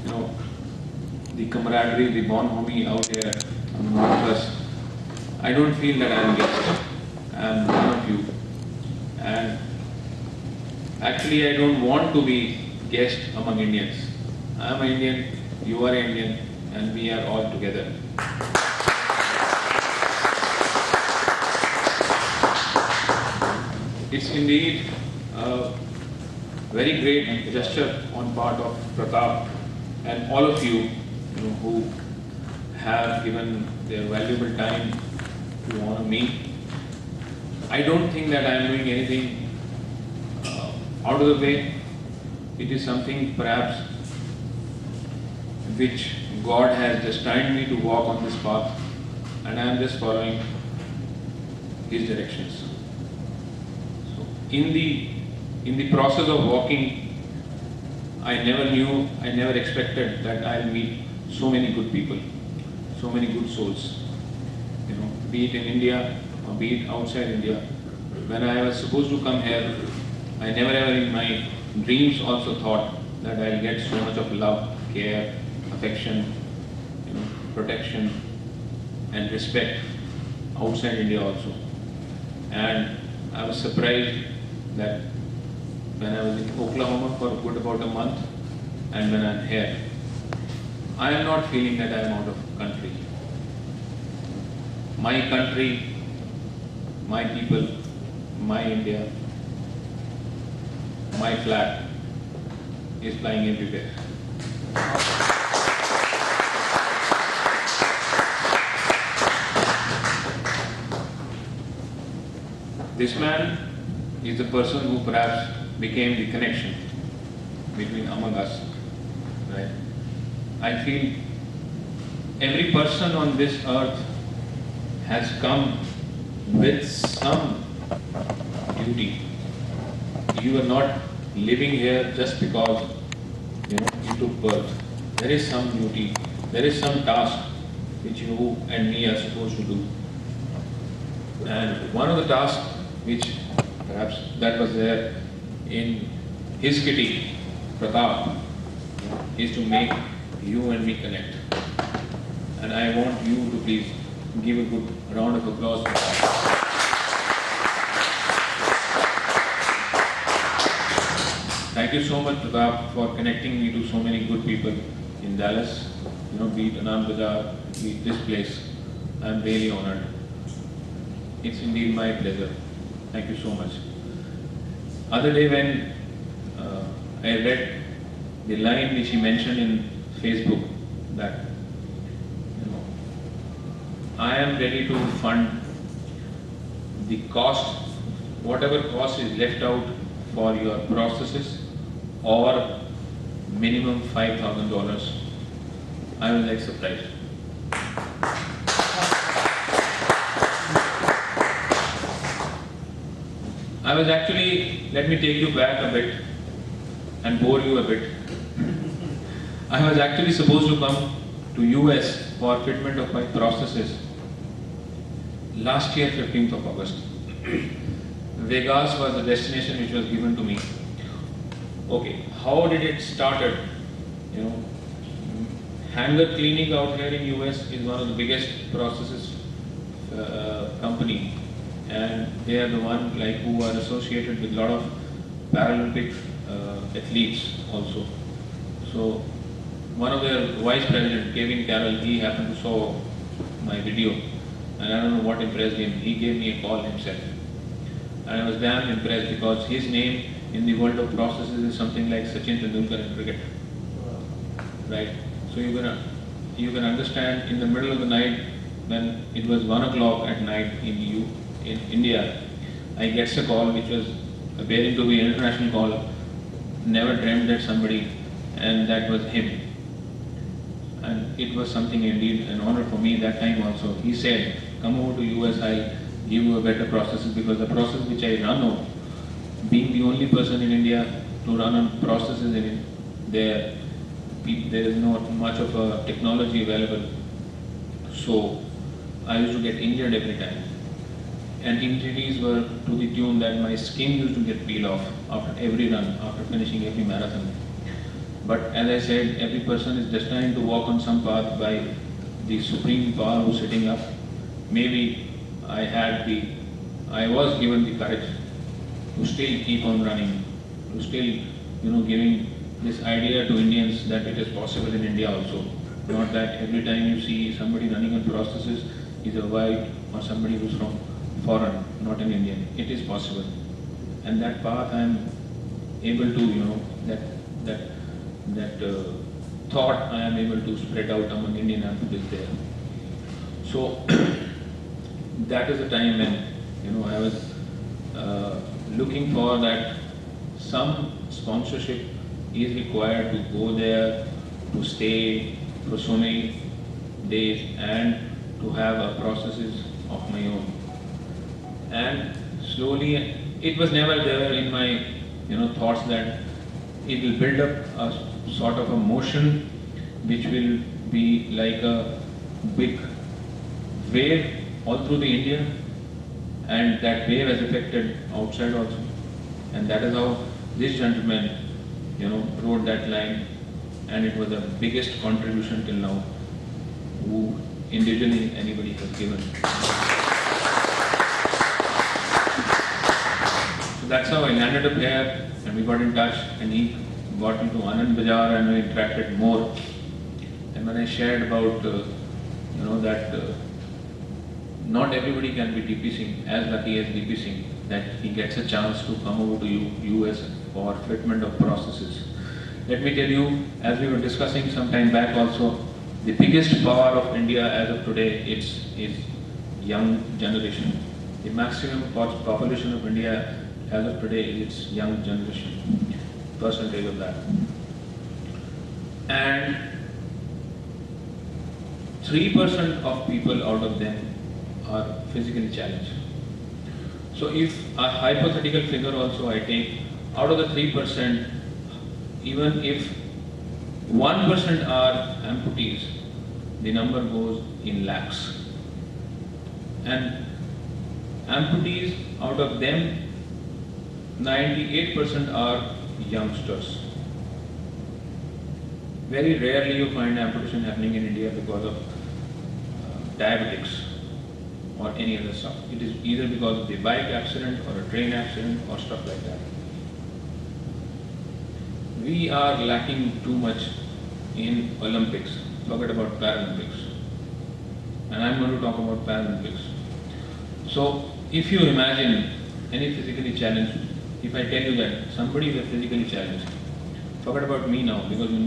you know, the camaraderie, the bonhomie out here among all of us. I don't feel that I am guest. I am one of you. And actually, I don't want to be guest among Indians. I am an Indian, you are an Indian, and we are all together. It's indeed a very great gesture on part of Pratap and all of you, who have given their valuable time to honor me. I don't think that I am doing anything out of the way. It is something perhaps which God has destined me to walk on this path, and I am just following His directions. So in the process of walking, I never expected that I'll meet so many good people, so many good souls. Be it in India or be it outside India. When I was supposed to come here, I never ever in my dreams also thought that I'll get so much of love, care, affection, protection and respect outside India also. And I was surprised that when I was in Oklahoma for good about a month and when I'm here, I am not feeling that I am out of country. My country, my people, my India, my flag is flying everywhere. This man is the person who perhaps became the connection between among us, right? I feel every person on this earth has come with some duty. You are not living here just because you took birth. There is some duty, there is some task which you and me are supposed to do. And one of the tasks which perhaps that was there in his kitty, Pratap, is to make you and me connect. And I want you to please give a good round of applause for that. Thank you so much, Pratap, for connecting me to so many good people in Dallas, be it Anand Bazaar, be it this place. I am really honored. It's indeed my pleasure. Thank you so much. Other day when I read the line which he mentioned in Facebook that I am ready to fund the cost, whatever cost is left out for your processes or minimum $5,000. I was like surprised. I was actually, let me take you back a bit and bore you a bit. I was actually supposed to come to US for fitment of my processes last year, 15th of August. Vegas was the destination which was given to me. Okay, how did it started? Hanger Clinic out here in US is one of the biggest processes company, and they are the one who are associated with a lot of Paralympic athletes also. So one of their vice president, Kevin Carroll, he happened to saw my video, and I don't know what impressed him. He gave me a call himself, and I was damn impressed because his name in the world of processes is something like Sachin Tendulkar in cricket, right? So you can understand in the middle of the night when it was 1 o'clock at night in India, I gets a call which was appearing to be an international call. Never dreamed that somebody, and that was him. And it was something indeed an honor for me that time also. He said, come over to US, I'll give you a better processes, because the process which I run on, being the only person in India to run on processes in there is not much of a technology available. So I used to get injured every time. And injuries were to the tune that my skin used to get peeled off after every run, after finishing every marathon. But as I said, every person is destined to walk on some path by the supreme power who's sitting up. Maybe I was given the courage to still keep on running, to still, giving this idea to Indians that it is possible in India also. Not that every time you see somebody running on prosthesis is a white or somebody who's from foreign, not an Indian. It is possible. And that path I am able to, that thought I am able to spread out among Indian amputees there. So that is the time when, I was looking for that some sponsorship is required to go there, to stay for so many days and to have a processes of my own. And slowly, it was never there in my thoughts that it will build up a sort of a motion which will be like a big wave all through the India, and that wave has affected outside also. And that is how this gentleman wrote that line, and it was the biggest contribution till now who individually anybody has given. So that's how I landed up here, and we got in touch, and he got into Anand Bazaar, and we interacted more. And when I shared about that not everybody can be DP Singh as lucky as DP Singh, that he gets a chance to come over to US for fitment of processes. Let me tell you, as we were discussing some time back also, the biggest power of India as of today is young generation. The maximum population of India as of today is its young generation, percentage of that. And 3% of people out of them are physically challenged. So if a hypothetical figure also I take, out of the 3%, even if 1% are amputees, the number goes in lakhs. And amputees, out of them, 98% are youngsters. Very rarely you find amputation happening in India because of diabetics or any other stuff. It is either because of the bike accident or a train accident or stuff like that. We are lacking too much in Olympics. Forget about Paralympics. And I'm going to talk about Paralympics. So if you imagine any physically challenged, if I tell you that somebody is physically challenged, forget about me now, because you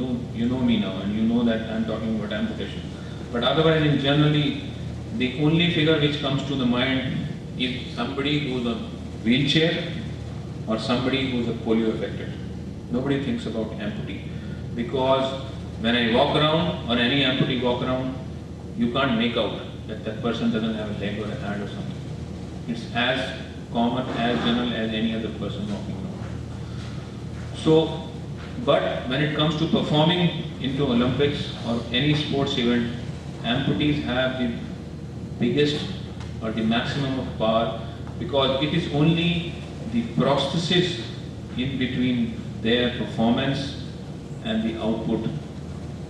know me now and you know that I'm talking about amputation. But otherwise, in generally, the only figure which comes to the mind is somebody who's a wheelchair or somebody who's a polio affected. Nobody thinks about amputee, because when I walk around or any amputee walk around, you can't make out that that person doesn't have a leg or a hand or something. It's as common, as general as any other person walking around. So, but when it comes to performing into Olympics or any sports event, amputees have the biggest or the maximum of power, because it is only the prosthesis in between their performance and the output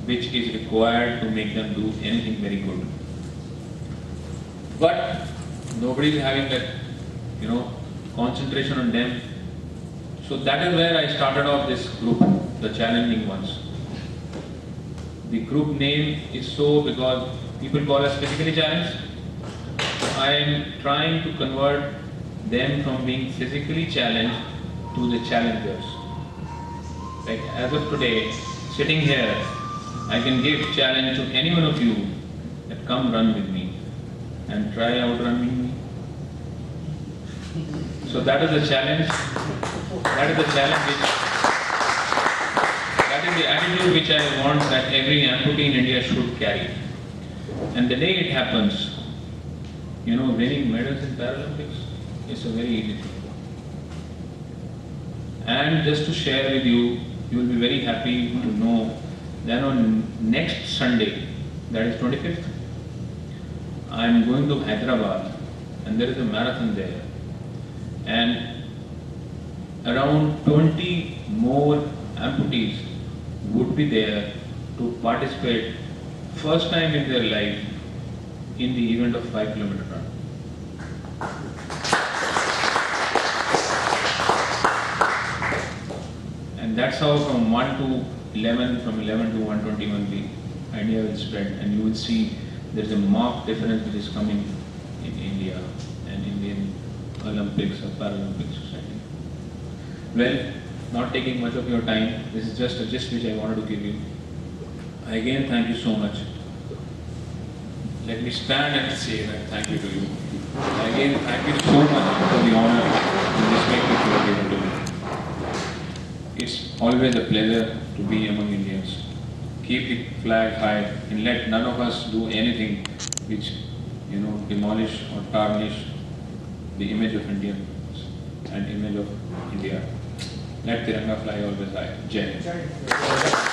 which is required to make them do anything very good. But nobody is having that, concentration on them. So that is where I started off this group, the challenging ones. The group name is so because people call us physically challenged. So I am trying to convert them from being physically challenged to the challengers. Like as of today, sitting here, I can give challenge to any one of you that come run with me and try outrunning me. So that is the challenge. That is the challenge that is the attitude which I want that every amputee in India should carry. And the day it happens, winning medals in Paralympics is a very easy thing. And just to share with you, you will be very happy to know that on next Sunday, that is 25th, I am going to Hyderabad, and there is a marathon there. And around 20 more amputees would be there to participate first time in their life in the event of 5 kilometer run. And that's how from 1 to 11, from 11 to 121 the idea will spread, and you will see there's a marked difference which is coming in India and Indian Olympics or Paralympic Society. Well, not taking much of your time, this is just a gist which I wanted to give you. Again, thank you so much. Let me stand and say that thank you to you. Again, thank you so much for the honor and respect that you have given to me. It's always a pleasure to be among Indians. Keep the flag high and let none of us do anything which, demolish or tarnish the image of Indians and image of India. Let Tiranga fly always high. Jai Hind.